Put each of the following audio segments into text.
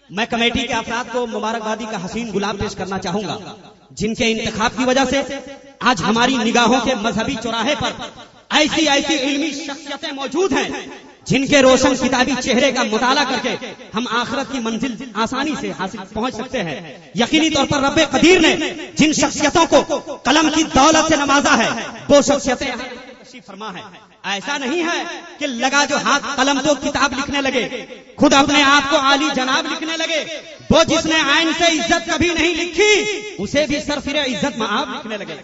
میں کمیٹی کے افراد کو مبارکبادی کا حسین گلاب پیش کرنا چاہوں گا، جن کے انتخاب کی وجہ سے آج ہماری نگاہوں کے مذہبی چوراہے پر ایسی علمی شخصیتیں موجود ہیں جن کے روشن کتابی چہرے کا مطالعہ کر کے ہم آخرت کی منزل آسانی سے حاصل پہنچ سکتے ہیں۔ یقینی طور پر رب قدیر نے جن شخصیتوں کو قلم کی دولت سے نوازا ہے وہ شخصیتیں فرما ہے۔ ایسا نہیں ہے کہ لگا جو ہاتھ قلم تو کتاب لکھنے لگے، خود اپنے آپ کو عالی جناب لکھنے لگے۔ وہ جس نے عین سے عزت کبھی نہیں لکھی اسے بھی سرفر عزت معاب لکھنے لگے۔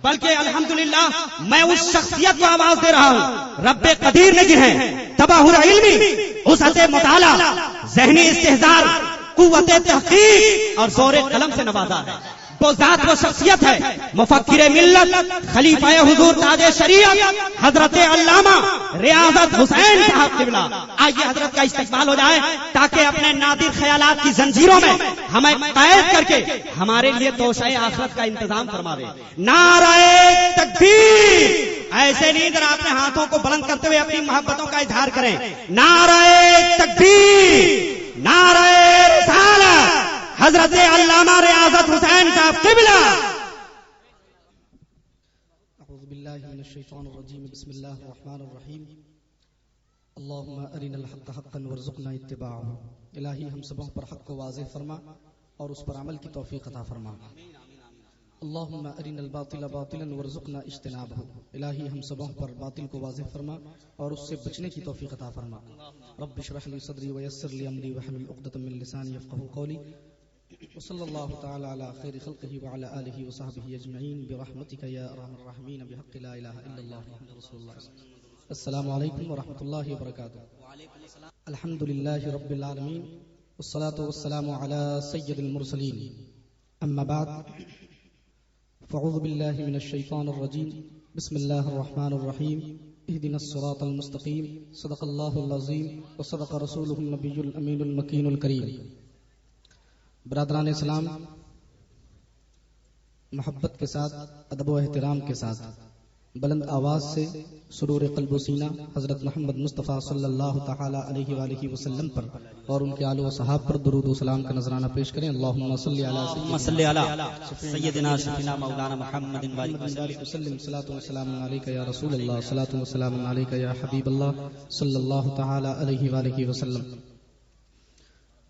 بلکہ الحمدللہ میں اس شخصیت کو آواز دے رہا ہوں رب قدیر نے جنہیں تباہر علمی، وسعت مطالعہ، ذہنی استحضار، قوت تحقیق اور زور قلم سے نوازا ہے۔ وہ ذات و شخصیت ہے مفکر ملت، خلیفہ حضور تاج شریعت حضرت علامہ ریاضت حسین صاحب قبلہ۔ آئیے حضرت کا استقبال ہو جائے تاکہ اپنے نادر خیالات کی زنجیروں میں ہمیں قید کر کے ہمارے لیے توشہ آخرت کا انتظام فرما دے۔ نعرہ تکبیر! ایسے نہیں ذرا اپنے ہاتھوں کو بلند کرتے ہوئے اپنی محبتوں کا اظہار کریں۔ نعرہ تکبیر! نعرہ رسالت! حضرت علامہ ریاضت حسین صاحب قبلہ۔ اعوذ باللہ من الشیطان الرجیم، بسم اللہ الرحمن الرحیم۔ اللہم ارنا الحق حقا وارزقنا اتباعہ۔ الہی ہم سبوں پر حق کو واضح فرما اور اس پر عمل کی توفیق عطا فرما۔ اللہم ارنا الباطل باطلا وارزقنا اجتنابہ۔ الہی ہم سبوں پر باطل کو واضح فرما اور اس سے بچنے کی توفیق عطا فرما۔ رب اشرح لی صدری ویسر لی امری واحلل عقدۃ من لسانی یفقہوا قولی۔ وصلی اللہ تعالی علی خیر خلقہ وعلی آلہ وصحبہ اجمعین برحمتک یا ارحم الراحمین بحق لا الہ الا اللہ محمد رسول اللہ۔ السلام علیکم ورحمۃ اللہ وبرکاتہ۔ الحمد للہ رب العالمین والصلاة والسلام علی سید المرسلین، اما بعد فاعوذ باللہ من الشیطان الرجیم، بسم اللہ الرحمن الرحیم۔ اهدنا الصراط المستقیم، صدق اللہ العظیم وصدق رسولہ النبی الامین المکین الکریم۔ برادران اسلام، محبت کے ساتھ، ادب و احترام کے ساتھ بلند آواز سے سرور قلب و سینہ حضرت محمد مصطفیٰ صلی اللہ تعالی علیہ وآلہ وسلم پر اور ان کے آل و صحاب پر درود و سلام کا نذرانہ پیش کریں۔ اللہم صلی علی سیدنا شفینا مولانا محمد وسلم، صلاۃ و سلام علیک یا رسول اللہ، صلاۃ و سلام علیک یا حبیب اللہ صلی اللہ تعالی علیہ وآلہ وسلم۔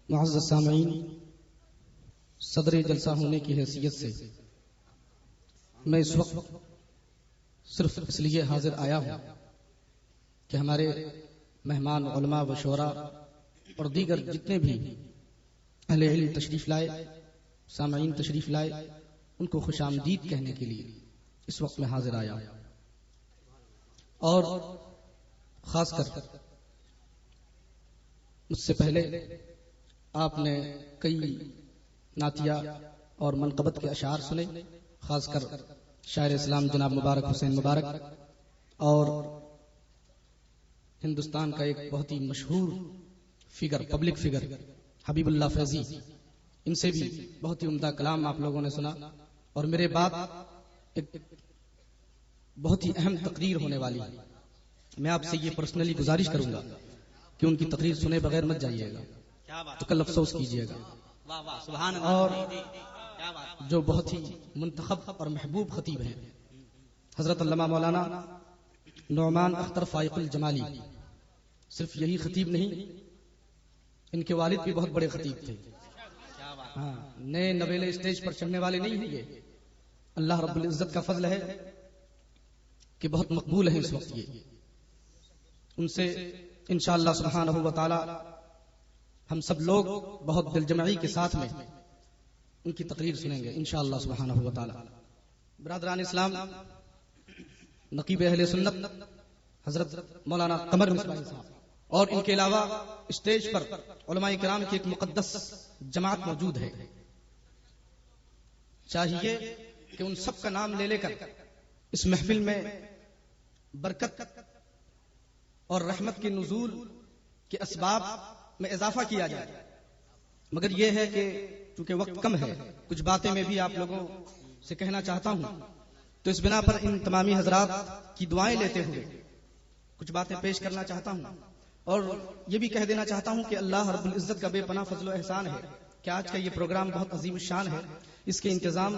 معزز سامعین، صدر جلسہ ہونے کی حیثیت سے میں اس وقت صرف اس لیے حاضر آیا ہوں کہ ہمارے مہمان علماء و شعراء اور دیگر جتنے بھی اہل علم تشریف لائے، سامعین تشریف لائے، ان کو خوش آمدید کہنے کے لیے اس وقت میں حاضر آیا ہوں۔ اور خاص کر مجھ سے پہلے آپ نے کئی نعتیہ اور منقبت کے اشعار سنے، خاص کر شاعر اسلام جناب مبارک حسین مبارک اور ہندوستان کا ایک بہت ہی مشہور فگر، پبلک فگر حبیب اللہ فیضی، ان سے بھی بہت ہی عمدہ کلام آپ لوگوں نے سنا۔ اور میرے بعد ایک بہت ہی اہم تقریر ہونے والی ہے، میں آپ سے یہ پرسنلی گزارش کروں گا کہ ان کی تقریر سنے بغیر مت جائیے گا، تو کل افسوس کیجیے گا۔ اور جو بہت ہی منتخب اور محبوب خطیب ہیں حضرت علامہ مولانا نعمان اختر فائق الجمالی، صرف یہی خطیب نہیں، ان کے والد بھی بہت بڑے خطیب تھے۔ ہاں، نئے نویلے اسٹیج پر چڑھنے والے نہیں ہیں، یہ اللہ رب العزت کا فضل ہے کہ بہت مقبول ہیں اس وقت۔ یہ ان سے انشاءاللہ سبحانہ و تعالی ہم سب لوگ بہت دل جمعی کے ساتھ میں ان کی تقریر سنیں گے انشاءاللہ سبحانہ و تعالی۔ برادران اسلام، نقیب اہل سنت حضرت مولانا قمر مصباحی صاحب اور ان کے علاوہ اسٹیج پر علماء کرام کی ایک مقدس جماعت موجود ہے، چاہیے کہ ان سب کا نام لے کر اس محفل میں برکت اور رحمت کے نزول کے اسباب میں اضافہ کیا جائے، مگر یہ ہے کہ چونکہ وقت کم ہے، کچھ باتیں میں بھی آپ لوگوں سے کہنا چاہتا ہوں، تو اس بنا پر ان تمامی حضرات کی دعائیں لیتے ہوئے کچھ باتیں پیش کرنا چاہتا ہوں۔ اور یہ بھی کہہ دینا چاہتا ہوں کہ اللہ رب العزت کا بے پناہ فضل و احسان ہے کہ آج کا یہ پروگرام بہت عظیم الشان ہے. اس کے انتظام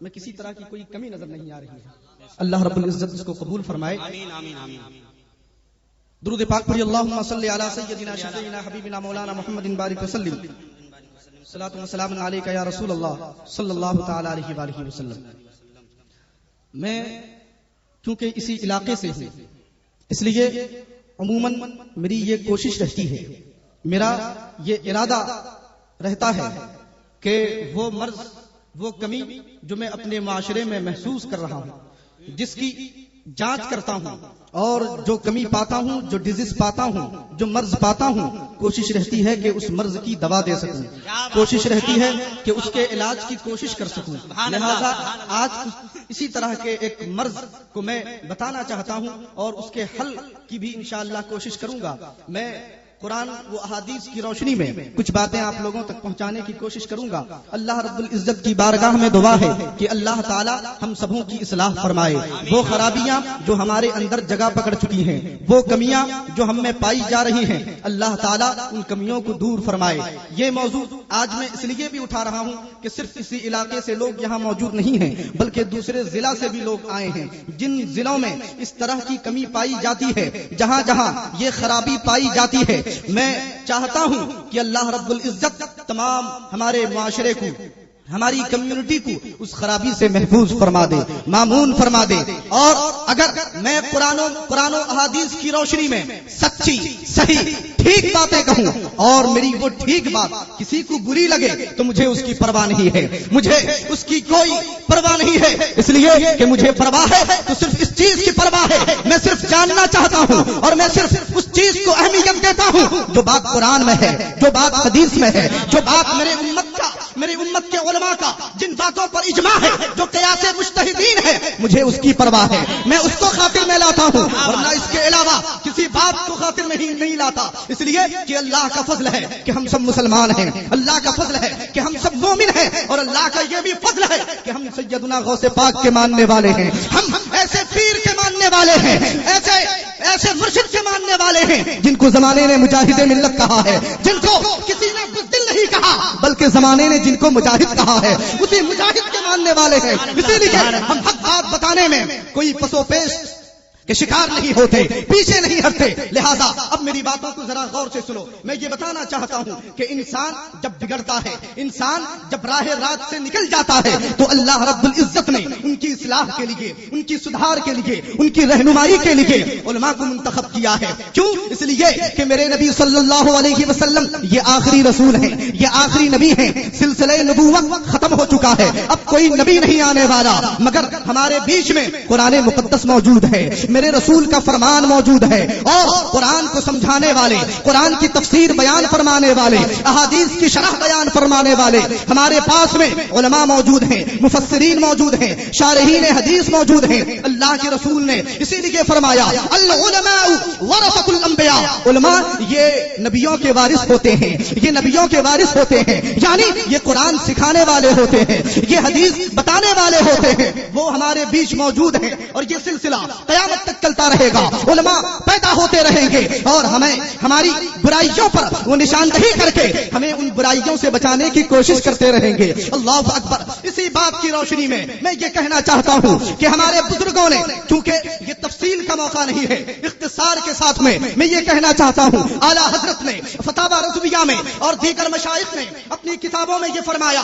میں کسی طرح کی کوئی کمی نظر نہیں آ رہی ہے. اللہ رب العزت اس کو قبول فرمائے. آمین آمین آمین. درود پاک پڑھی. اللہم صلی علی سیدنا شفیعنا حبیبنا مولانا محمد بارک وسلم. صلاۃ و سلام علیک یا رسول اللہ صلی اللہ تعالی علیہ وآلہ وسلم. میں کیونکہ اسی علاقے سے ہوں اس لیے عموماً میری یہ کوشش رہتی ہے, میرا یہ ارادہ رہتا ہے کہ وہ مرض, وہ کمی جو میں اپنے معاشرے میں محسوس کر رہا ہوں, جس کی جانچ کرتا ہوں اور جو کمی پاتا ہوں, جو ڈیزیز پاتا ہوں, جو مرض پاتا ہوں, کوشش رہتی ہے کہ اس مرض کی دوا دے سکوں, کوشش رہتی ہے کہ اس کے علاج کی کوشش کر سکوں. لہذا آج اسی طرح کے ایک مرض کو میں بتانا چاہتا ہوں اور اس کے حل کی بھی انشاءاللہ کوشش کروں گا. میں قرآن و احادیث کی روشنی میں کچھ باتیں آپ لوگوں تک پہنچانے کی کوشش کروں گا. اللہ رب العزت کی بارگاہ میں دعا ہے کہ اللہ تعالی ہم سبوں کی اصلاح فرمائے. وہ خرابیاں جو ہمارے اندر جگہ پکڑ چکی ہیں, وہ کمیاں جو ہم میں پائی جا رہی ہیں, اللہ تعالی ان کمیوں کو دور فرمائے. یہ موضوع آج میں اس لیے بھی اٹھا رہا ہوں کہ صرف اسی علاقے سے لوگ یہاں موجود نہیں ہیں بلکہ دوسرے ضلع سے بھی لوگ آئے ہیں. جن ضلعوں میں اس طرح کی کمی پائی جاتی ہے, جہاں جہاں یہ خرابی پائی جاتی ہے, میں چاہتا ہوں کہ اللہ رب العزت تمام ہمارے معاشرے کو, ہماری کمیونٹی کو اس خرابی سے محفوظ فرما دے, مامون فرما دے. اور اگر میں قرآن و احادیث کی روشنی میں سچی صحیح ٹھیک باتیں کہوں اور میری وہ ٹھیک بات کسی کو بری لگے تو مجھے اس کی پرواہ نہیں ہے, مجھے اس کی کوئی پرواہ نہیں ہے. اس لیے کہ مجھے پرواہ ہے تو صرف اس چیز کی پرواہ ہے, میں صرف جاننا چاہتا ہوں اور میں صرف اس چیز کو اہمیت دیتا ہوں جو بات قرآن میں ہے, جو بات حدیث میں ہے, جو بات میرے امت کے علماء کا, جن باتوں پر اجماع ہے, جو قیاس مجتہدین ہے, مجھے اس کی پرواہ ہے. میں اس کو خاطر میں لاتا ہوں اور نہ اس کے علاوہ کسی بات کو خاطر میں ہی نہیں لاتا. اس لیے کہ اللہ کا فضل ہے کہ ہم سب مسلمان ہیں, اللہ کا فضل ہے کہ ہم سب مومن ہیں, اور اللہ کا یہ بھی فضل ہے کہ ہم سیدنا غوث پاک کے ماننے والے ہیں, ہم ایسے پیر کے ماننے والے ہیں, ایسے مرشد کے ماننے والے ہیں جن کو زمانے نے مجاہد ملت کہا ہے, جن کو کسی نے بزدل نہیں کہا بلکہ زمانے نے جن کو مجاہد کہا ہے اسی مجاہد کے ماننے والے ہیں. اسی لیے ہم حق بات بتانے میں کوئی پسو پیش کہ شکار نہیں ہوتے, پیچھے نہیں ہٹتے. لہذا اب میری باتوں کو ذرا غور سے سنو. میں یہ بتانا چاہتا ہوں کہ انسان جب بگڑتا ہے, انسان جب راہ راست سے نکل جاتا ہے تو اللہ رب العزت نے ان کی اصلاح کے لیے, ان کی سدھار کے لیے, ان کی رہنمائی کے لیے علماء کو منتخب کیا ہے. کیوں؟ اس لیے کہ میرے نبی صلی اللہ علیہ وسلم یہ آخری رسول ہیں, یہ آخری نبی ہیں. سلسلہ نبوت ختم ہو چکا ہے, اب کوئی نبی نہیں آنے والا, مگر ہمارے بیچ میں قرآن مقدس موجود ہے, میرے رسول کا فرمان موجود ہے, اور قرآن کو سمجھانے والے, قرآن کی تفسیر بیان فرمانے والے, احادیث کی شرح بیان فرمانے والے ہمارے پاس میں علماء موجود ہیں, مفسرین موجود ہیں, شارحین حدیث موجود ہیں. اللہ کے رسول نے اسی لیے فرمایا العلماء ورثۃ الانبیاء, علماء یہ نبیوں کے وارث ہوتے ہیں, یہ نبیوں کے وارث ہوتے ہیں, یعنی یہ قرآن سکھانے والے ہوتے ہیں, یہ حدیث بتانے والے ہوتے ہیں. وہ ہمارے بیچ موجود ہیں اور یہ سلسلہ قیامت تک چلتا رہے گا. علماء پیدا ہوتے رہیں گے اور ہمیں ہماری برائیوں پر وہ نشاندہی کر کے ہمیں ان برائیوں سے بچانے کی کوشش کرتے رہیں گے. اللہ اکبر. اسی بات کی روشنی میں یہ کہنا چاہتا ہوں کہ ہمارے بزرگوں نے, چونکہ یہ تفصیل کا موقع نہیں ہے, اختصار کے ساتھ میں یہ کہنا چاہتا ہوں, اعلیٰ حضرت نے فتاوی رضویہ میں اور دیگر مشائخ نے اپنی کتابوں میں یہ فرمایا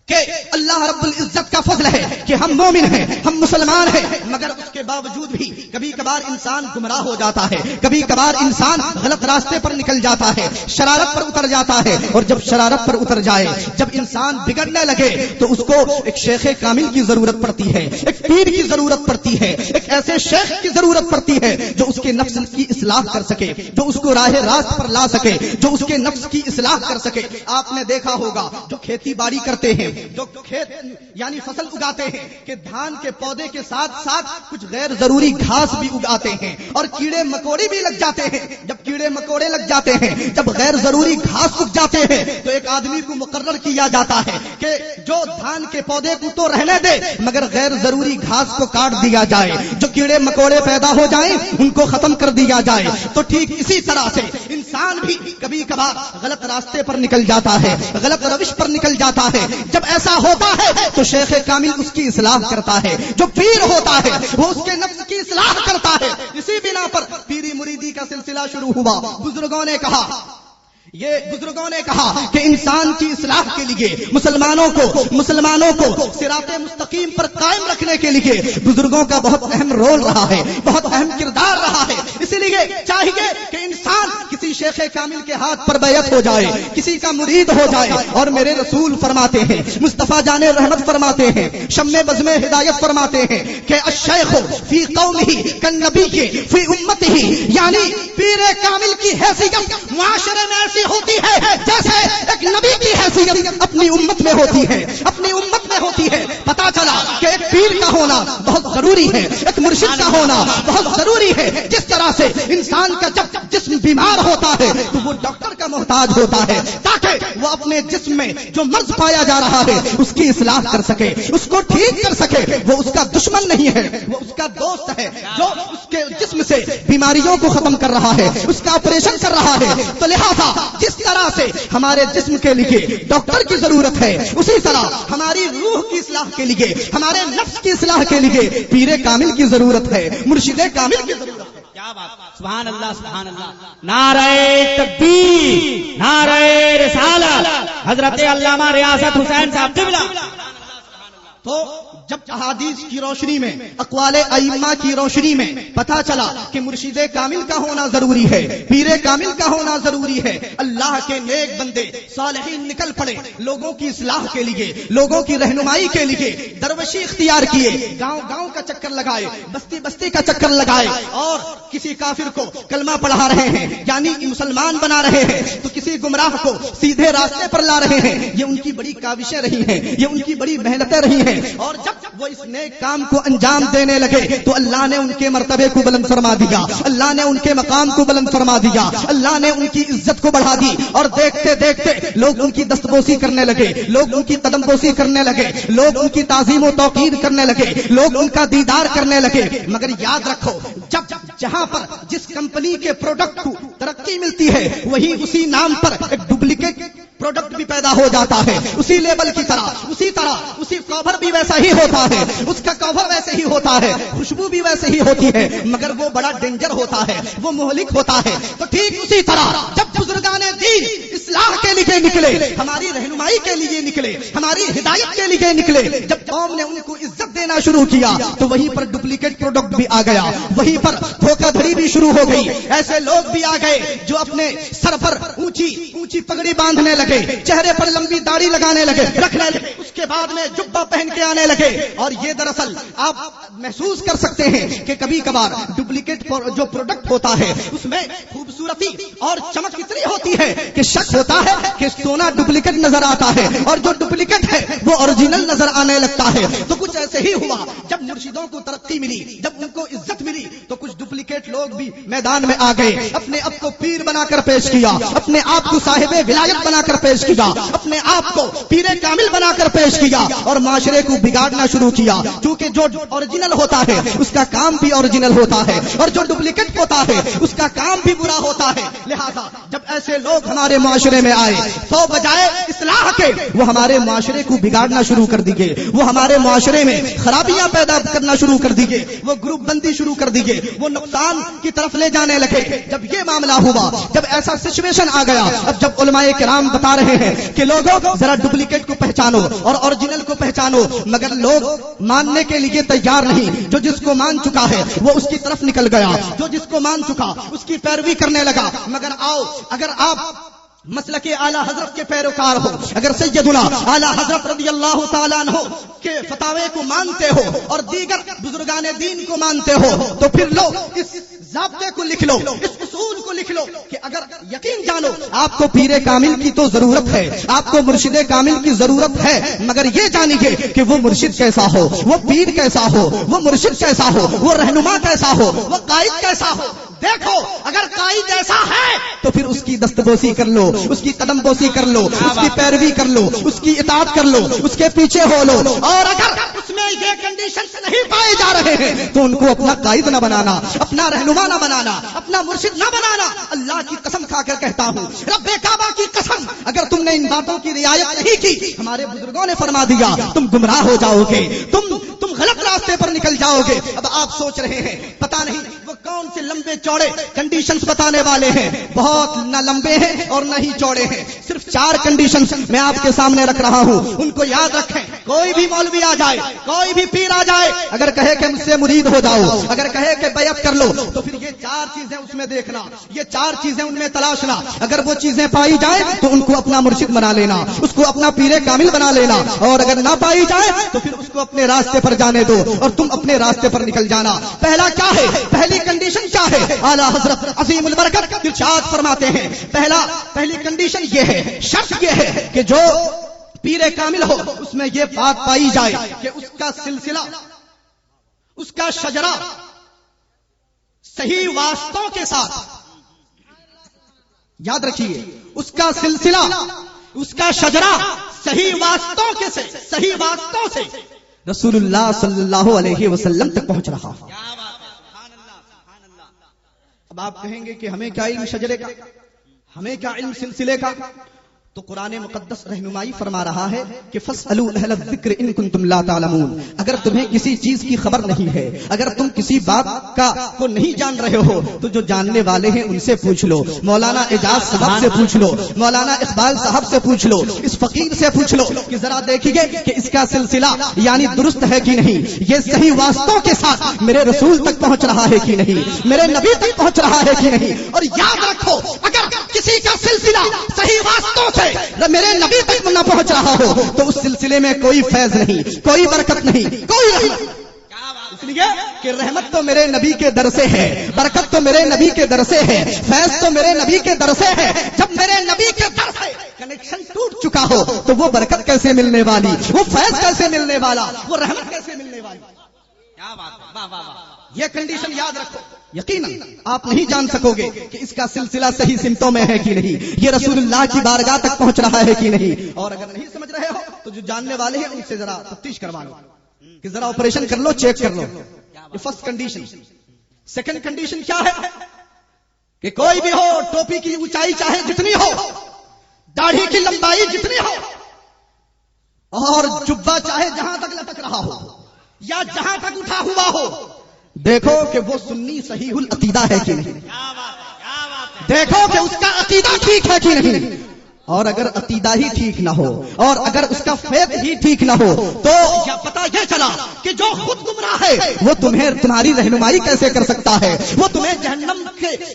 کہ اللہ رب العزت کا فضل ہے کہ ہم مومن ہیں, ہم مسلمان ہیں, مگر اس کے باوجود بھی کبھی کبھار انسان گمراہ ہو جاتا ہے, کبھی کبھار انسان غلط راستے پر نکل جاتا ہے, شرارت پر اتر جاتا ہے. اور جب شرارت پر اتر جائے, جب انسان بگڑنے لگے تو اس کو ایک شیخ کامل کی ضرورت پڑتی ہے, ایک پیر کی ضرورت پڑتی ہے, ایک ایسے شیخ کی ضرورت پڑتی ہے جو اس کے نفس کی اصلاح کر سکے, جو اس کو راہ راست پر لا سکے, جو اس کے نفس کی اصلاح کر سکے. آپ نے دیکھا ہوگا جو کھیتی باڑی کرتے ہیں ہیں، جو کھیت یعنی فصل اگاتے ہیں کہ دھان کے پودے کے ساتھ ساتھ کچھ غیر ضروری گھاس بھی اگاتے ہیں اور کیڑے مکوڑے بھی لگ جاتے ہیں. جب کیڑے مکوڑے لگ جاتے ہیں، جب غیر ضروری گھاس اگ جاتے ہیں، تو ایک آدمی کو مقرر کیا جاتا ہے کہ جو دھان کے پودے کو تو رہنے دے مگر غیر ضروری گھاس کو کاٹ دیا جائے، جو کیڑے مکوڑے پیدا ہو جائیں ان کو ختم کر دیا جائے. تو ٹھیک اسی طرح سے انسان بھی کبھی کبھار غلط راستے پر نکل جاتا ہے، غلط روش پر نکل جاتا ہے. جب ایسا ہوتا ہے تو شیخ کامل اس کی اصلاح کرتا ہے، جو پیر ہوتا ہے وہ اس کے نفس کی اصلاح کرتا ہے. اسی بنا پر پیری مریدی کا سلسلہ شروع ہوا. بزرگوں نے کہا کہ انسان کی اصلاح کے لیے مسلمانوں کو صراط مستقیم پر قائم رکھنے کے لیے بزرگوں کا بہت اہم رول رہا ہے، بہت اہم کردار رہا ہے. اسی لیے چاہیے کہ انسان کسی شیخ کامل کے ہاتھ پر بیعت ہو جائے، کسی کا مرید ہو جائے. اور میرے رسول فرماتے ہیں، مصطفیٰ جان رحمت فرماتے ہیں، شمع بزم ہدایت فرماتے ہیں کہ الشیخ فی قومہ کالنبی فی امتہ، یعنی پیر کامل کی حیثیت معاشرے میں ایسی ہوتی ہے جیسے ایک نبی کی حیثیت اپنی امت میں ہوتی ہے. پتا چلا کہ ایک پیر کا ہونا بہت ضروری ہے، ایک مرشد کا ہونا بہت ضروری ہے. جس طرح سے انسان کا جب جسم بیمار ہوتا ہے تو وہ ڈاکٹر کا محتاج ہوتا ہے تاکہ وہ اپنے جسم میں جو مرض پایا جا رہا ہے اس کی اصلاح کر سکے، اس کو ٹھیک کر سکے. وہ اس کا دشمن نہیں ہے، وہ اس کا دوست ہے جو اس کے جسم سے بیماریوں کو ختم کر رہا ہے، اس کا آپریشن کر رہا ہے. تو لہذا جس طرح سے ہمارے جسم کے لیے ڈاکٹر کی ضرورت ہے، اسی طرح ہماری روح کی اصلاح کے لیے، ہمارے نفس کی اصلاح کے لیے پیر کامل کی ضرورت ہے، مرشد کامل کی ضرورت ہے. کیا بات، سبحان اللہ سبحان اللہ. نعرہ تکبیر، نعرہ رسالت، حضرت علامہ ریاست حسین صاحب قبلہ. تو جب احادیث کی روشنی میں، اقوال ائمہ کی روشنی میں پتہ چلا کہ مرشد کامل کا ہونا ضروری ہے، پیر کامل کا ہونا ضروری ہے، اللہ کے نیک بندے صالحین نکل پڑے لوگوں کی اصلاح کے لیے، لوگوں کی رہنمائی کے لیے. درویشی اختیار کیے، گاؤں گاؤں کا چکر لگائے، بستی بستی کا چکر لگائے، اور کسی کافر کو کلمہ پڑھا رہے ہیں یعنی مسلمان بنا رہے ہیں، تو کسی گمراہ کو سیدھے راستے پر لا رہے ہیں. یہ ان کی بڑی کاوشیں رہی ہیں، یہ ان کی بڑی محنتیں رہی ہیں. اور جب وہ اس نیک کام کو انجام دینے لگے تو اللہ نے ان کے مرتبے کو بلند فرما دیا، اللہ نے ان کے مقام کو بلند فرما دیا، اللہ نے ان کی عزت کو بڑھا دی. اور دیکھتے دیکھتے لوگ ان کی دستبوسی کرنے لگے، لوگ ان کی قدم بوسی کرنے لگے، لوگ ان کی تعظیم و توقیر کرنے لگے، لوگ ان کا دیدار کرنے لگے. مگر یاد رکھو، جہاں پر جس کمپنی کے پروڈکٹ کو ترقی ملتی ہے وہی اسی نام پر ایک ڈپلیکیٹ پروڈکٹ بھی پیدا ہو جاتا ہے. اسی لیبل کی طرح، اسی کور بھی ویسا ہی ہوتا ہے، اس کا کور ویسے ہی ہوتا ہے، خوشبو بھی ویسے ہی ہوتی ہے، مگر وہ بڑا ڈینجر ہوتا ہے، وہ مہلک ہوتا ہے. تو ٹھیک اسی طرح جب بزرگان دین اصلاح کے لیے نکلے، ہماری رہنمائی کے لیے نکلے، ہماری ہدایت کے لیے نکلے، جب قوم نے ان کو عزت دینا شروع کیا تو وہیں پر ڈپلیکیٹ پروڈکٹ بھی آ گیا، وہیں پر دھوکہ دھڑی بھی شروع ہو گئی. ایسے لوگ بھی آ گئے جو اپنے سر پر اونچی پگڑی باندھنے لگے، چہرے پر لمبی داڑھی لگانے لگے، رکھنے لگے، اس کے بعد میں جبہ پہن کے آنے لگے. اور یہ دراصل آپ محسوس کر سکتے ہیں کہ کبھی کبھار ڈپلیکیٹ جو پروڈکٹ ہوتا ہے اس میں خوبصورتی اور چمک اتنی ہوتی ہے کہ شک ہوتا ہے کہ سونا ڈپلیکیٹ نظر آتا ہے اور جو ڈپلیکیٹ ہے وہ اوریجنل نظر آنے لگتا ہے. تو کچھ ایسے ہی ہوا، جب مرشدوں کو ترقی ملی، جب ان کو عزت ملی تو کچھ ڈپلیکیٹ لوگ بھی میدان میں آ گئے، اپنے آپ کو پیر بنا کر پیش کیا، اپنے آپ کو صاحب ولایت بنا کر پیش کیا، اپنے آپ کو پیر کامل بنا کر پیش کیا اور معاشرے کو بگاڑنا شروع کیا. کیونکہ جو اوریجنل ہوتا ہے اس کا کام بھی اوریجنل ہوتا ہے اور جو ڈپلیکیٹ ہوتا ہے اس کا کام بھی برا ہوتا ہے. لہذا جب ایسے لوگ ہمارے معاشرے میں آئے تو بجائے اصلاح کے وہ ہمارے معاشرے کو بگاڑنا شروع کر دیے، وہ ہمارے معاشرے میں خرابیاں پیدا کرنا شروع کر دیے، وہ گروپ بندی شروع کر دیے، وہ نقصان کی طرف لے جانے لگے. جب یہ معاملہ ہوا، جب ایسا سچویشن آ گیا، اب جب علماء کرام بتا رہے ہیں کہ لوگوں ذرا ڈپلیکیٹ کو پہچانو اور اوریجنل کو پہچانو، مگر لوگ ماننے کے لیے تیار نہیں. جو جس کو مان چکا ہے وہ اس کی طرف نکل گیا، جو جس کو مان چکا اس کی پیروی کرنے لگا. مگر اگر آپ مسلک اعلی حضرت کے پیروکار ہو، اگر سیدنا اعلی حضرت رضی اللہ تعالیٰ عنہ کے فتاوے کو مانتے ہو اور دیگر بزرگان دین کو مانتے ہو تو پھر لو اس ضابطے کو لکھ لو, اس اصول کو لکھ لو کہ اگر یقین جانو آپ کو پیر کامل کی تو ضرورت ہے, آپ کو مرشد کامل کی ضرورت ہے, مگر یہ جانیے کہ وہ مرشد کیسا ہو, وہ پیر کیسا ہو, وہ مرشد کیسا ہو, وہ رہنما کیسا ہو, وہ قائد کیسا ہو. دیکھو اگر قائد ایسا ہے تو پھر اس کی دستبوسی کر لو, اس کی قدم بوسی کر لو, اس کی پیروی کر لو, اس کی اطاعت کر لو, اس کے پیچھے ہو لو. اور اگر اس میں یہ کنڈیشنز نہیں پائے جا رہے ہیں تو ان کو اپنا قائد نہ بنانا, اپنا رہنما نہ بنانا, اپنا مرشد نہ بنانا. اللہ کی قسم کھا کر کہتا ہوں, رب کعبہ کی قسم, اگر تم نے ان باتوں کی رعایت نہیں کی, ہمارے بزرگوں نے فرما دیا تم گمراہ ہو جاؤ گے, تم غلط راستے پر نکل جاؤ گے. اب آپ سوچ رہے ہیں پتہ نہیں وہ کون سے لمبے چوڑے کنڈیشنز بتانے والے ہیں, بہت نہ لمبے ہیں اور نہ ہی چوڑے ہیں, صرف 4 کنڈیشنز میں آپ کے سامنے رکھ رہا ہوں, ان کو یاد رکھیں. کوئی بھی مولوی آ جائے, کوئی بھی پیر آ جائے, اگر کہے کہ مجھ سے مرید ہو جاؤ, اگر کہے کہ بیعت کر لو, تو پھر یہ 4 چیزیں اس میں دیکھنا, یہ 4 چیزیں ان میں تلاشنا. اگر وہ چیزیں پائی جائیں تو ان کو اپنا مرشد بنا لینا, اس کو اپنا پیر کامل بنا لینا, اور اگر نہ پائی جائے تو پھر اس کو اپنے راستے پر جانے دو اور تم اپنے راستے پر نکل جانا. پہلا کیا ہے, پہلی کنڈیشن کیا ہے؟ اعلیٰ حضرت عظیم البرکت ارشاد فرماتے ہیں, پہلی کنڈیشن یہ ہے, شرط یہ ہے کہ جو پیر کامل ہو اس میں یہ بات پائی جائے کہ اس کا سلسلہ, اس کا شجرہ صحیح واسطوں کے ساتھ, یاد رکھیے, اس کا سلسلہ, اس کا شجرہ صحیح واسطوں سے رسول اللہ صلی اللہ علیہ وسلم تک پہنچ رہا. اب آپ کہیں گے کہ ہمیں کیا علم شجرے کا, ہمیں کیا علم سلسلے کا؟ تو قرآن مقدس رہنمائی فرما رہا ہے کہ فاسألوا اہل الذکر ان کنتم لا تعلمون. اگر تمہیں کسی چیز کی خبر نہیں ہے, اگر تم کسی بات کو نہیں جان رہے ہو, تو جو جاننے والے ہیں ان سے پوچھ لو. مولانا اعجاز صاحب سے پوچھ لو, مولانا اقبال صاحب سے پوچھ لو, اس فقیر سے پوچھ لو کہ ذرا دیکھیے کہ اس کا سلسلہ یعنی درست ہے کہ نہیں, یہ صحیح واسطوں کے ساتھ میرے رسول تک پہنچ رہا ہے کہ نہیں, میرے نبی تک پہنچ رہا ہے کہ نہیں. اور یاد رکھو, اگر کسی کا سلسلہ صحیح واسطوں سے میرے نبی تک نہ پہنچ رہا ہو تو اس سلسلے میں کوئی فیض نہیں, کوئی برکت نہیں, کوئی رحمت. اس لیے کہ رحمت تو میرے نبی کے در سے ہے, برکت تو میرے نبی کے در سے ہے, فیض تو میرے نبی کے در سے ہے. جب میرے نبی کے در سے کنیکشن ٹوٹ چکا ہو تو وہ برکت کیسے ملنے والی, وہ فیض کیسے ملنے والا, وہ رحمت کیسے ملنے والی. یہ کنڈیشن یاد رکھو. یقیناً آپ نہیں جان سکو گے کہ اس کا سلسلہ صحیح سمتوں میں ہے کہ نہیں, یہ رسول اللہ کی بارگاہ تک پہنچ رہا ہے کہ نہیں. اور اگر نہیں سمجھ رہے ہو تو جو جاننے والے ہیں ان سے ذرا تفتیش کروا لو, کہ ذرا آپریشن کر لو, چیک کر لو. یہ فرسٹ کنڈیشن. سیکنڈ کنڈیشن کیا ہے کہ کوئی بھی ہو, ٹوپی کی اونچائی چاہے جتنی ہو, داڑھی کی لمبائی جتنی ہو, اور جبہ چاہے جہاں تک لٹک رہا ہو یا جہاں تک اٹھا ہوا ہو, دیکھو کہ وہ سنی صحیح العقیدہ ہے کہ نہیں, دیکھو کہ اس کا عقیدہ ٹھیک ہے کہ نہیں. اور اگر عقیدہ ہی ٹھیک نہ ہو, اور اگر اس کا فیض ہی ٹھیک نہ ہو, تو پتہ یہ چلا کہ جو خود گمراہ ہے وہ تمہاری رہنمائی کیسے کر سکتا ہے, وہ تمہیں جہنم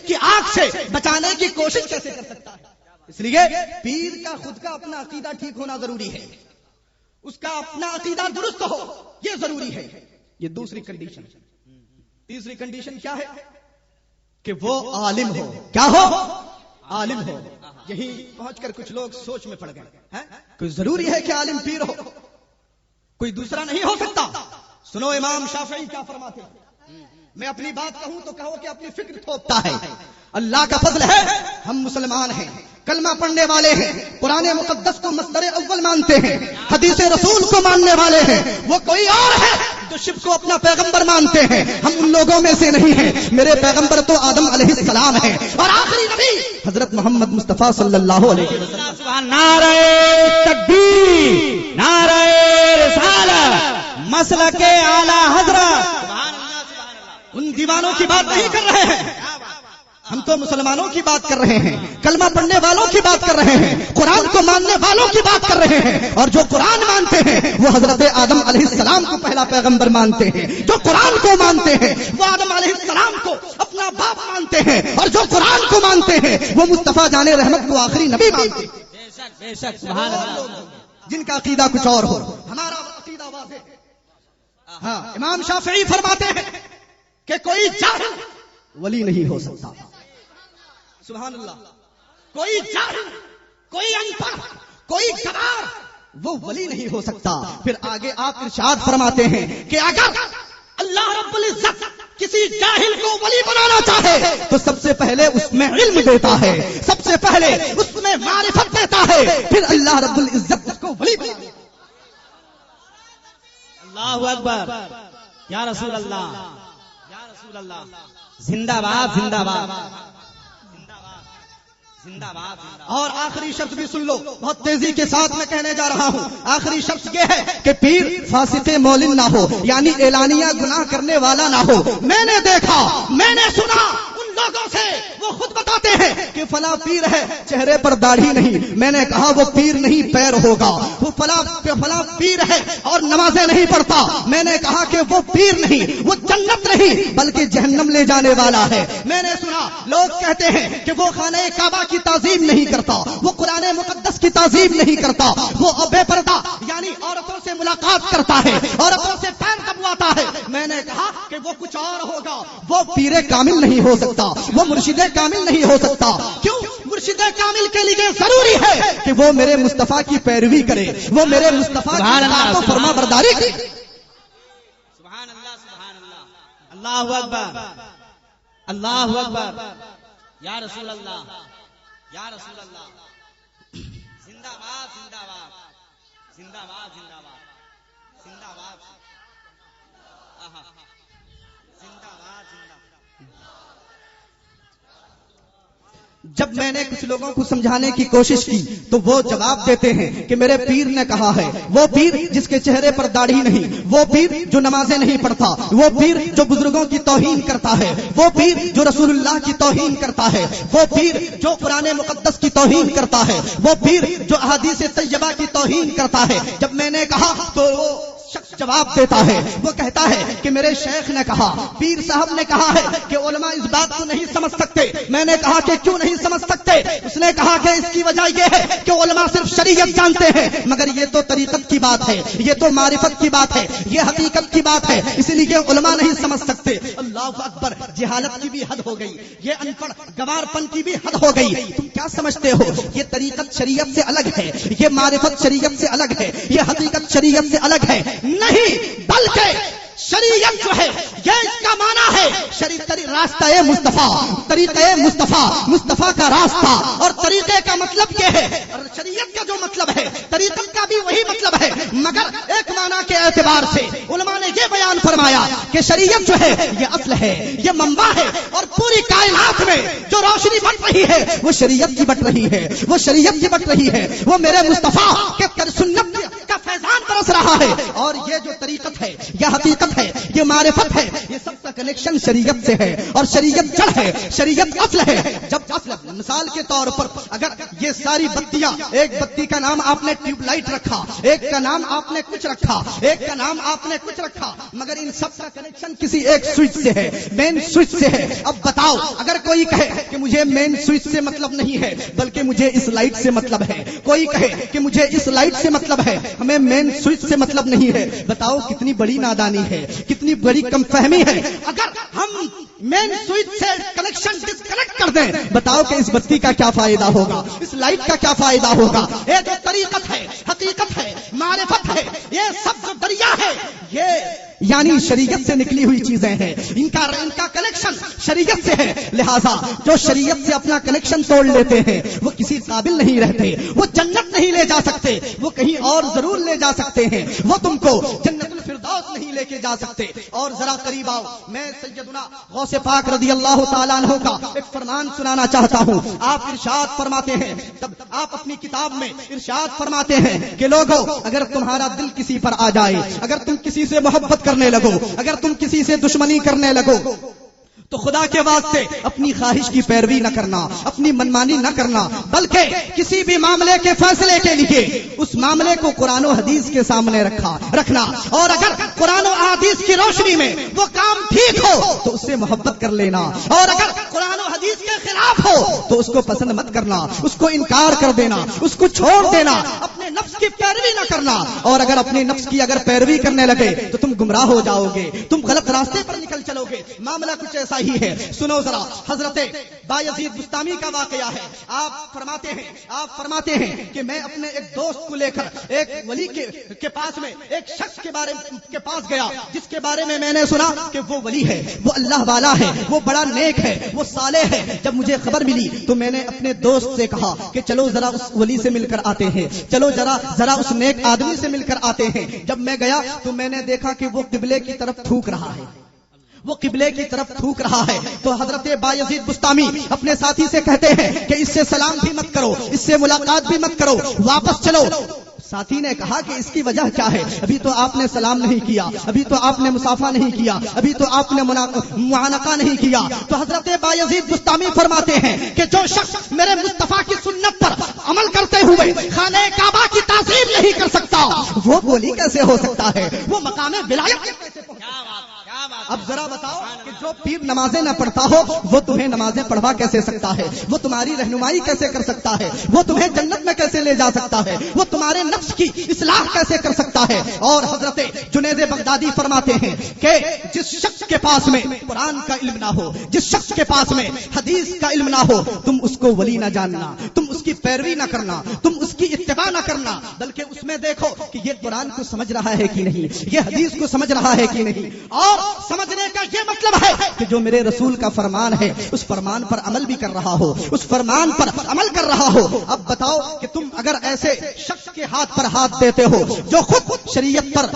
کی آگ سے بچانے کی کوشش کیسے کر سکتا ہے. اس لیے پیر کا خود کا اپنا عقیدہ ٹھیک ہونا ضروری ہے, اس کا اپنا عقیدہ درست ہو, یہ ضروری ہے. یہ دوسری کنڈیشن. تیسری کنڈیشن کیا ہے کہ وہ عالم ہو. کیا ہو؟ عالم ہو. یہی پہنچ کر کچھ لوگ سوچ میں پڑ گئے, کوئی ضروری ہے کہ عالم پیر ہو, کوئی دوسرا نہیں ہو سکتا. سنو امام شافعی کیا فرماتے ہیں. میں اپنی بات کہوں تو کہو کہ اپنی فکر تھوپتا ہے. اللہ کا فضل ہے, ہم مسلمان ہیں, کلمہ پڑھنے والے ہیں, قرآن مقدس کو مصدر اول مانتے ہیں, حدیث رسول کو ماننے والے ہیں. وہ کوئی اور ہے جو شیو کو اپنا پیغمبر مانتے ہیں, ہم ان لوگوں میں سے نہیں ہیں. میرے پیغمبر تو آدم علیہ السلام ہیں, اور آخری نبی حضرت محمد مصطفیٰ صلی اللہ علیہ وسلم. نعرہ تکبیر, نعرہ رسالت, مسلک اعلی حضرت. ان دیوانوں کی بات نہیں کر رہے ہیں, ہم تو مسلمانوں کی بات کر رہے ہیں, کلمہ پڑھنے والوں کی بات کر رہے ہیں, قرآن کو ماننے والوں کی بات کر رہے ہیں. اور جو قرآن مانتے ہیں وہ حضرت آدم علیہ السلام کو پہلا پیغمبر مانتے ہیں. جو قرآن کو مانتے ہیں وہ آدم علیہ السلام کو اپنا باپ مانتے ہیں, اور جو قرآن کو مانتے ہیں وہ مصطفیٰ جان رحمت کو آخری نبی مانتے ہیں. بے شک سبحان اللہ. جن کا عقیدہ کچھ اور ہو, ہمارا عقیدہ واضح ہے. ہاں, امام شافعی فرماتے ہیں کہ کوئی جاہل ولی نہیں ہو سکتا. سبحان اللہ. کوئی جاہل، کوئی ان پڑھ، کوئی گوار، وہ ولی نہیں ہو سکتا. پھر آگے آپ ارشاد فرماتے ہیں کہ اگر اللہ رب العزت کسی جاہل کو ولی بنانا چاہے تو سب سے پہلے اس میں علم دیتا ہے، سب سے پہلے اس میں معرفت دیتا ہے، پھر اللہ رب العزت اس کو ولی بناتا ہے. اللہ اکبر. یا رسول اللہ، یا رسول اللہ. زندہ باد، زندہ باد، زندہ باد. اور آخری شخص بھی سن لو، بہت تیزی کے ساتھ میں کہنے جا رہا ہوں. آخری شخص یہ ہے کہ پیر فاسق مولن نہ ہو، یعنی اعلانیہ گناہ کرنے والا نہ ہو. میں نے دیکھا، میں نے سنا ان لوگوں سے، وہ خود بتاتے ہیں کہ فلاں پیر ہے چہرے پر داڑھی نہیں. میں نے کہا وہ پیر نہیں پیر ہوگا. وہ فلاں پیر ہے اور نمازیں نہیں پڑھتا. میں نے کہا کہ وہ پیر نہیں، وہ جنت نہیں بلکہ جہنم لے جانے والا ہے. میں نے سنا لوگ کہتے ہیں کہ وہ خانہ کعبہ کی تعظیم نہیں کرتا، وہ قرآن مقدس کی تعظیم نہیں کرتا، وہ بے پردہ یعنی عورتوں سے ملاقات کرتا ہے، عورتوں سے پیر دبواتا ہے. میں نے کہا کہ وہ کچھ اور ہوگا. وہ پیر کامل نہیں ہو سکتا، وہ مرشد کامل نہیں ہو سکتا. کیوں؟ مرشد کامل کے لیے ضروری ہے کہ وہ میرے مصطفیٰ کی پیروی کرے، وہ میرے مصطفیٰ کی اطاعت و فرما برداری کرے. سبحان اللہ، سبحان اللہ. اللہ اکبر، اللہ اکبر. یا رسول اللہ، یا رسول اللہ. زندہ باد، زندہ باد، زندہ باد، زندہ باد، زندہ باد. آہا. زندہ باد، زندہ باد. جب میں نے کچھ لوگوں کو سمجھانے کی کوشش کی تو وہ جواب دیتے ہیں کہ میرے پیر نے کہا ہے. وہ پیر جس کے چہرے پر داڑھی نہیں، وہ پیر جو نمازیں نہیں پڑھتا، وہ پیر جو بزرگوں کی توہین کرتا ہے، وہ پیر جو رسول اللہ کی توہین کرتا ہے، وہ پیر جو قرآن مقدس کی توہین کرتا ہے، وہ پیر جو احادیث طیبہ کی توہین کرتا ہے. جب میں نے کہا تو وہ شخص جواب دیتا ہے، وہ کہتا ہے کہ میرے شیخ نے کہا، پیر صاحب نے کہا ہے کہ علماء اس بات کو نہیں سمجھ سکتے. میں نے کہا کہ کیوں نہیں سمجھ سکتے؟ اس نے کہا کہ اس کی وجہ یہ ہے کہ علماء صرف شریعت جانتے ہیں، مگر یہ تو طریقت کی بات ہے، یہ تو معرفت کی بات ہے، یہ حقیقت کی بات ہے، اس لیے علماء نہیں سمجھ سکتے. اللہ اکبر. جہالت کی بھی حد ہو گئی، یہ ان پڑھ گوار پن کی بھی حد ہو گئی. تم کیا سمجھتے ہو؟ یہ طریقت شریعت سے الگ ہے، یہ معرفت شریعت سے الگ ہے، یہ حقیقت شریعت سے الگ ہے. نہیں، بلکہ شریعت جو ہے یہ اس کا معنی ہے راستہ مصطفیٰ، طریقہ مصطفیٰ، مصطفیٰ کا راستہ. اور طریقے کا مطلب یہ ہے، اور شریعت کا جو مطلب ہے طریقت کا بھی وہی مطلب ہے، مگر ایک معنی کے اعتبار سے علماء نے یہ بیان فرمایا کہ شریعت جو ہے یہ اصل ہے، یہ منبع ہے، اور پوری کائنات میں جو روشنی بٹ رہی ہے وہ شریعت کی بٹ رہی ہے، وہ شریعت کی بٹ رہی ہے، وہ میرے مصطفیٰ کے سنت کا فیضان برس رہا ہے. اور یہ جو طریقت ہے، یہ حقیقت ہے، یہ معرفت ہے، یہ سب کا کنیکشن شریعت سے ہے. اور شریعت جڑ ہے، شریعت اصل ہے. جب اصل مثال کے طور پر اگر یہ ساری بتیاں، ایک بتی کا نام آپ نے ٹیوب لائٹ رکھا، ایک کا نام آپ نے کچھ رکھا، ایک کا نام آپ نے کچھ رکھا، مگر ان سب کا کنیکشن کسی ایک سوئچ سے ہے، مین سوئچ سے ہے. اب بتاؤ اگر کوئی کہے کہ مجھے مین سوئچ سے مطلب نہیں ہے بلکہ مجھے اس لائٹ سے مطلب ہے، کوئی کہے کہ مجھے اس لائٹ سے مطلب ہے، ہمیں مین سوئچ سے مطلب نہیں ہے، بتاؤ کتنی بڑی نادانی ہے، کتنی بڑی کم فہمی ہے. اگر ہم مین سوئچ سے کنیکشن ڈسکنیکٹ کر دیں، بتاؤ کہ اس بتی کا کیا فائدہ ہوگا، اس لائٹ کا کیا فائدہ ہوگا. یہ جو طریقت ہے، حقیقت ہے، معرفت ہے، یہ سب جو دریا ہے یہ یعنی شریعت سے نکلی ہوئی چیزیں ہیں، ان کا کنیکشن شریعت سے ہے. لہذا جو شریعت سے اپنا کنیکشن توڑ لیتے ہیں وہ کسی قابل نہیں رہتے، وہ جنت نہیں لے جا سکتے، وہ کہیں اور ضرور لے جا سکتے ہیں، وہ تم کو جنت الفردوس نہیں لے کے جا سکتے. اور ذرا قریب آؤ، میں سیدنا غوث پاک رضی اللہ تعالیٰ عنہ کا ایک فرمان سنانا چاہتا ہوں. آپ ارشاد فرماتے ہیں، تب آپ اپنی کتاب میں ارشاد فرماتے ہیں کہ لوگوں اگر تمہارا دل کسی پر آ جائے، اگر تم کسی سے محبت کرنے لگو، اگر تم کسی سے دشمنی کرنے لگو تو خدا کے واسطے اپنی خواہش کی پیروی نہ کرنا، اپنی منمانی نہ کرنا، بلکہ کسی بھی معاملے کے فیصلے کے لیے اس معاملے کو قرآن و حدیث کے سامنے رکھنا. اور اگر قرآن و حدیث کی روشنی میں وہ کام ٹھیک ہو تو اس سے محبت کر لینا، اور اگر قرآن و حدیث کے خلاف ہو تو اس کو پسند مت کرنا، اس کو انکار کر دینا، اس کو چھوڑ دینا، اپنے نفس کی پیروی نہ کرنا، اور اگر اپنے نفس کی اگر پیروی کرنے لگے تو تم گمراہ ہو جاؤ گے، تم غلط راستے پر نکل چلو گے۔ معاملہ کچھ ایسا ہی ہے، سنو ذرا حضرت بایزید بستامی کا واقعہ ہے۔ آپ فرماتے ہیں کہ میں اپنے ایک دوست کو لے کر ایک ولی کے پاس میں ایک شخص کے پاس گیا، جس کے بارے میں نے سنا کہ وہ ولی ہے، وہ اللہ والا ہے، وہ بڑا نیک ہے، وہ صالح ہے۔ جب مجھے خبر ملی تو میں نے اپنے دوست سے کہا کہ چلو ذرا اس ولی سے مل کر آتے ہیں، چلو ذرا اس نیک آدمی سے مل کر آتے ہیں۔ جب میں گیا تو میں نے دیکھا کہ وہ قبلے کی طرف تھوک رہا ہے، وہ قبلے کی طرف تھوک رہا ہے۔ تو حضرت بایزید بستامی اپنے ساتھی سے کہتے ہیں کہ اس سے سلام بھی مت کرو، اس سے ملاقات بھی مت کرو، واپس چلو۔ ساتھی نے کہا کہ اس کی وجہ کیا ہے؟ ابھی تو آپ نے سلام نہیں کیا، ابھی تو آپ نے مصافحہ نہیں کیا، ابھی تو آپ نے معانقہ نہیں کیا۔ تو حضرت بایزید بستامی فرماتے ہیں کہ جو شخص میرے مصطفیٰ کی سنت پر عمل کرتے ہوئے خانہ کعبہ کی تعظیم نہیں کر سکتا، وہ ولی کیسے ہو سکتا ہے؟ وہ مقام ولایت کیسے پہنچ سکتا ہے؟ اب ذرا بتاؤ کہ جو پیر نمازیں نہ پڑھتا ہو وہ تمہیں نمازیں پڑھوا کیسے سکتا ہے؟ وہ تمہاری رہنمائی کیسے کر سکتا ہے؟ وہ تمہیں جنت میں کیسے لے جا سکتا ہے؟ وہ تمہارے نفس کی اصلاح کیسے کر سکتا ہے؟ اور حضرت جنید بغدادی فرماتے ہیں کہ جس شخص کے پاس میں قرآن کا علم نہ ہو، جس شخص کے پاس میں حدیث کا علم نہ ہو، تم اس کو ولی نہ جاننا، تم اس کی پیروی نہ کرنا، تم اس کی اتباع نہ کرنا، بلکہ اس میں دیکھو کہ یہ قرآن کو سمجھ رہا ہے کہ نہیں، یہ حدیث کو سمجھ رہا ہے کہ نہیں۔ اور سمجھنے کا یہ مطلب ہے کہ جو میرے رسول کا فرمان ہے اس فرمان پر عمل بھی کر رہا ہو، اس فرمان پر عمل کر رہا ہو۔ اب بتاؤ کہ تم اگر ایسے شخص کے ہاتھ پر ہاتھ دیتے ہو جو خود شریعت پر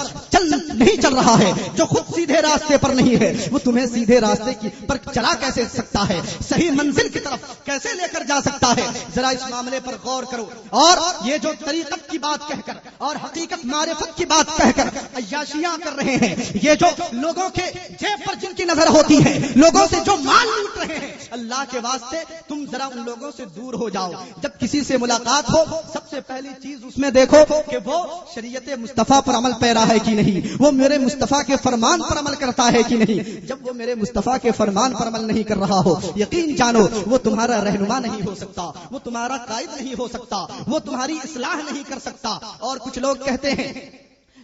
نہیں چل رہا ہے، جو خود سیدھے راستے پر نہیں ہے، وہ تمہیں سیدھے راستے پر چلا کیسے سکتا ہے؟ صحیح منزل کی طرف کیسے لے کر جا سکتا ہے؟ ذرا اس معاملے پر غور کرو۔ اور یہ جو طریقت کی بات کہہ کر اور حقیقت معرفت کی بات کہہ کر عیاشیاں کر رہے ہیں، یہ جو لوگوں کے جیب پر جن کی نظر ہوتی ہے، لوگوں سے جو مال لوٹ رہے ہیں، اللہ کے واسطے تم ذرا ان لوگوں سے دور ہو جاؤ۔ جب کسی سے ملاقات ہو سب سے پہلی چیز اس میں دیکھو کہ وہ شریعت مصطفیٰ پر عمل پیرا ہے کہ نہیں، وہ میرے مصطفیٰ کے فرمان پر عمل کرتا ہے کہ نہیں۔ جب وہ میرے مصطفیٰ کے فرمان پر عمل نہیں کر رہا ہو، یقین جانو وہ تمہارا رہنما نہیں ہو سکتا، وہ تمہارا قائد نہیں ہو سکتا، وہ تمہاری اصلاح نہیں کر سکتا۔ اور کچھ لوگ کہتے ہیں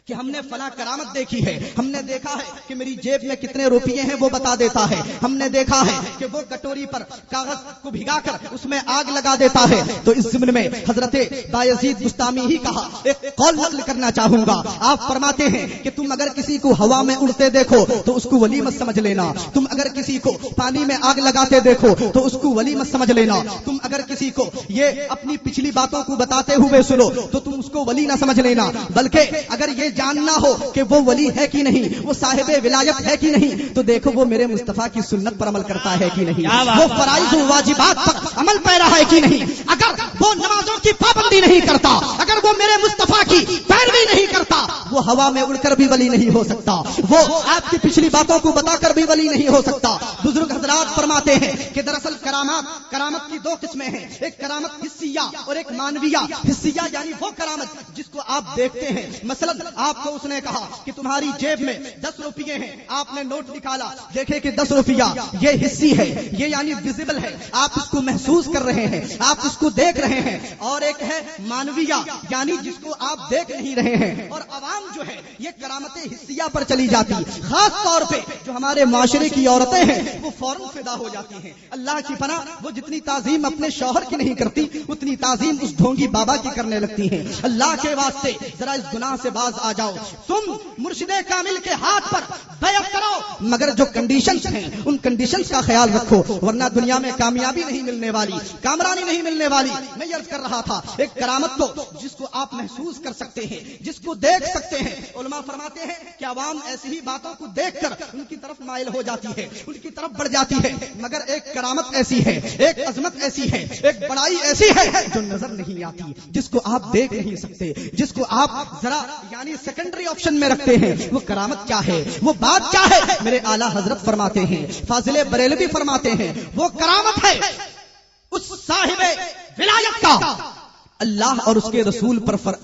کہ ہم نے فلاں کرامت دیکھی ہے، ہم نے دیکھا ہے کہ میری جیب میں کتنے روپیے ہیں وہ بتا دیتا ہے، ہم نے دیکھا ہے کہ وہ کٹوری پر کاغذ کو بھگا کر اس میں آگ لگا دیتا ہے۔ تو اس ضمن میں حضرت بایزید بستامی ہی کہا ایک قول نقل کرنا چاہوں گا۔ آپ فرماتے ہیں کہ تم اگر کسی کو ہوا میں اڑتے دیکھو تو اس کو ولی مت سمجھ لینا، تم اگر کسی کو پانی میں آگ لگاتے دیکھو تو اس کو ولی مت سمجھ لینا، تم اگر کسی کو یہ اپنی پچھلی باتوں کو بتاتے ہوئے سنو تو تم اس کو ولی نہ سمجھ لینا، بلکہ اگر یہ جاننا ہو کہ وہ ولی ہے کہ نہیں، وہ صاحب ولایت ہے کہ نہیں، تو دیکھو وہ میرے مصطفیٰ کی سنت پر عمل کرتا ہے کہ نہیں، وہ فرائض و واجبات پر عمل پیرا ہے کہ نہیں۔ اگر وہ نمازوں کی پابندی نہیں کرتا، اگر وہ میرے مصطفیٰ کی پیروی نہیں کرتا، وہ ہوا میں اڑ کر بھی ولی نہیں ہو سکتا، وہ آپ کی پچھلی باتوں کو بتا کر بھی ولی نہیں ہو سکتا۔ بزرگ حضرات فرماتے ہیں کہ دراصل کرامت کی دو قسمیں ہیں، ایک کرامت حسیہ اور ایک مانویہ۔ حسیہ یعنی وہ کرامت جس کو آپ دیکھتے ہیں، مثلا آپ کو اس نے کہا کہ تمہاری جیب میں 10 روپیے ہیں، آپ نے نوٹ نکالا، دیکھے کہ 10 روپیہ یہ حسی ہے، یہ یعنی ویزیبل ہے، آپ اس کو محسوس کر رہے ہیں، آپ اس کو دیکھ رہے ہیں۔ اور ایک ہے مانویہ یعنی جس کو آپ دیکھ نہیں رہے ہیں۔ اور عوام جو ہے یہ کرامت حسیہ پر چلی جاتی، خاص طور پہ جو ہمارے معاشرے کی عورتیں ہیں وہ فوراً فدا ہو جاتی ہیں۔ اللہ کی پناہ وہ جتنی تعظیم اپنے شوہر کی نہیں کرتی اتنی تعظیم اس ڈھونگی بابا کی کرنے لگتی ہیں۔ اللہ کے واسطے ذرا اس گناہ سے باز آ جاؤ۔ تم مرشد کامل کے ہاتھ پر بیعت کرو، مگر جو کنڈیشنز ہیں ان کنڈیشنز کا خیال رکھو، ورنہ دنیا میں کامیابی نہیں ملنے والی، کامرانی نہیں ملنے والی۔ میں عرض کر رہا تھا ایک کرامت کو جس کو آپ محسوس کر سکتے ہیں، جس کو دیکھ سکتے ہیں۔ علماء فرماتے ہیں کہ عوام ایسی ہی باتوں کو دیکھ کر ان کی طرف مائل ہو جاتی ہے، ان کی طرف بڑھ جاتی ہے، مگر ایک کرامت ایسی ہے، ایک عظمت ایسی ہے، ایک بڑائی ایسی ہے جو نظر نہیں آتی، جس کو آپ دیکھ نہیں سکتے، جس کو آپ ذرا یعنی سیکنڈری آپشن میں رکھتے ہیں۔ وہ کرامت کیا ہے، وہ بات کیا ہے؟ میرے اعلیٰ حضرت فرماتے ہیں، فاضل بریلوی فرماتے ہیں، وہ کرامت ہے اس صاحب ولایت کا اللہ اور اس کے رسول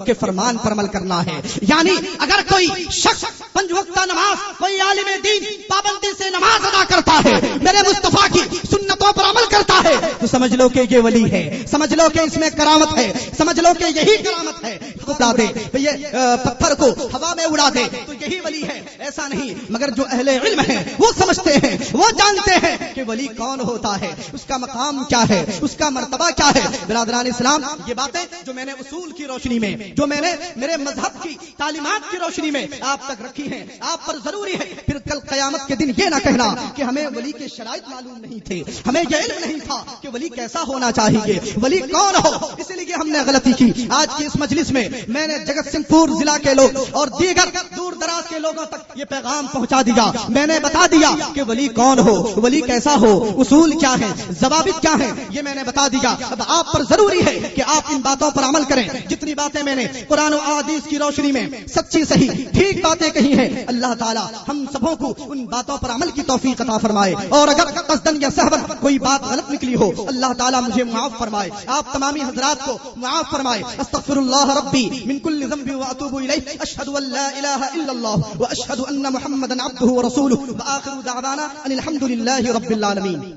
کے فرمان پر عمل کرنا ہے. یعنی اگر کوئی شخص 5 وقتہ نماز، کوئی عالم دین پابندی سے نماز ادا کرتا ہے، میرے مصطفیٰ کی سنتوں پر عمل کرتا ہے، تو سمجھ لو کہ یہ ولی ہے، سمجھ لو کہ اس میں کرامت ہے، سمجھ لو کہ یہی کرامت ہے. اڑا دے یہ پتھر کو ہوا میں اڑا دے تو یہی ولی ہے، ایسا نہیں. مگر جو اہل علم ہیں وہ سمجھتے ہیں، وہ جانتے ہیں کہ ولی کون ہوتا ہے، اس کا مقام کیا ہے، اس کا مرتبہ کیا ہے. برادران اسلام، یہ باتیں جو میں نے اصول کی روشنی میں، جو میں نے میرے مذہب کی تعلیمات کی روشنی میں آپ تک رکھی ہیں، آپ پر ضروری ہے پھر کل قیامت کے دن یہ نہ کہنا کہ ہمیں ولی کے شرائط معلوم نہیں تھے، ہمیں یہ علم نہیں تھا کہ ولی کیسا ہونا چاہیے، ولی کون ہو. اس لیے ہم نے غلطی کی. آج کی اس مجلس میں میں نے جگت سنگھ پور ضلع کے لوگ اور دیگر دور دراز کے لوگوں تک یہ پیغام پہنچا دیا. میں نے بتا دیا کہ ولی کون ہو، ولی کیسا ہو، اصول کیا ہے، ضوابط کیا ہے، یہ میں نے بتا دیا. اب آپ پر ضروری ہے کہ آپ ان باتوں پر عمل کریں. جتنی باتیں میں نے قرآن و احادیث کی روشنی میں سچی صحیح ٹھیک باتیں کہی ہیں، اللہ تعالیٰ ہم سبوں کو ان باتوں پر عمل کی توفیق عطا فرمائے. اور اگر قصدن یا سہون کوئی بات غلط نکلی ہو، اللہ تعالیٰ مجھے معاف فرمائے، آپ تمامی حضرات کو معاف فرمائے. استغفر اللہ ربی من کل ذنب واتوب الیہ. اشہد ان لا الہ الا اللہ واشہد ان محمدا عبدہ ورسولہ. وآخر دعوانا ان الحمد للہ رب العالمین.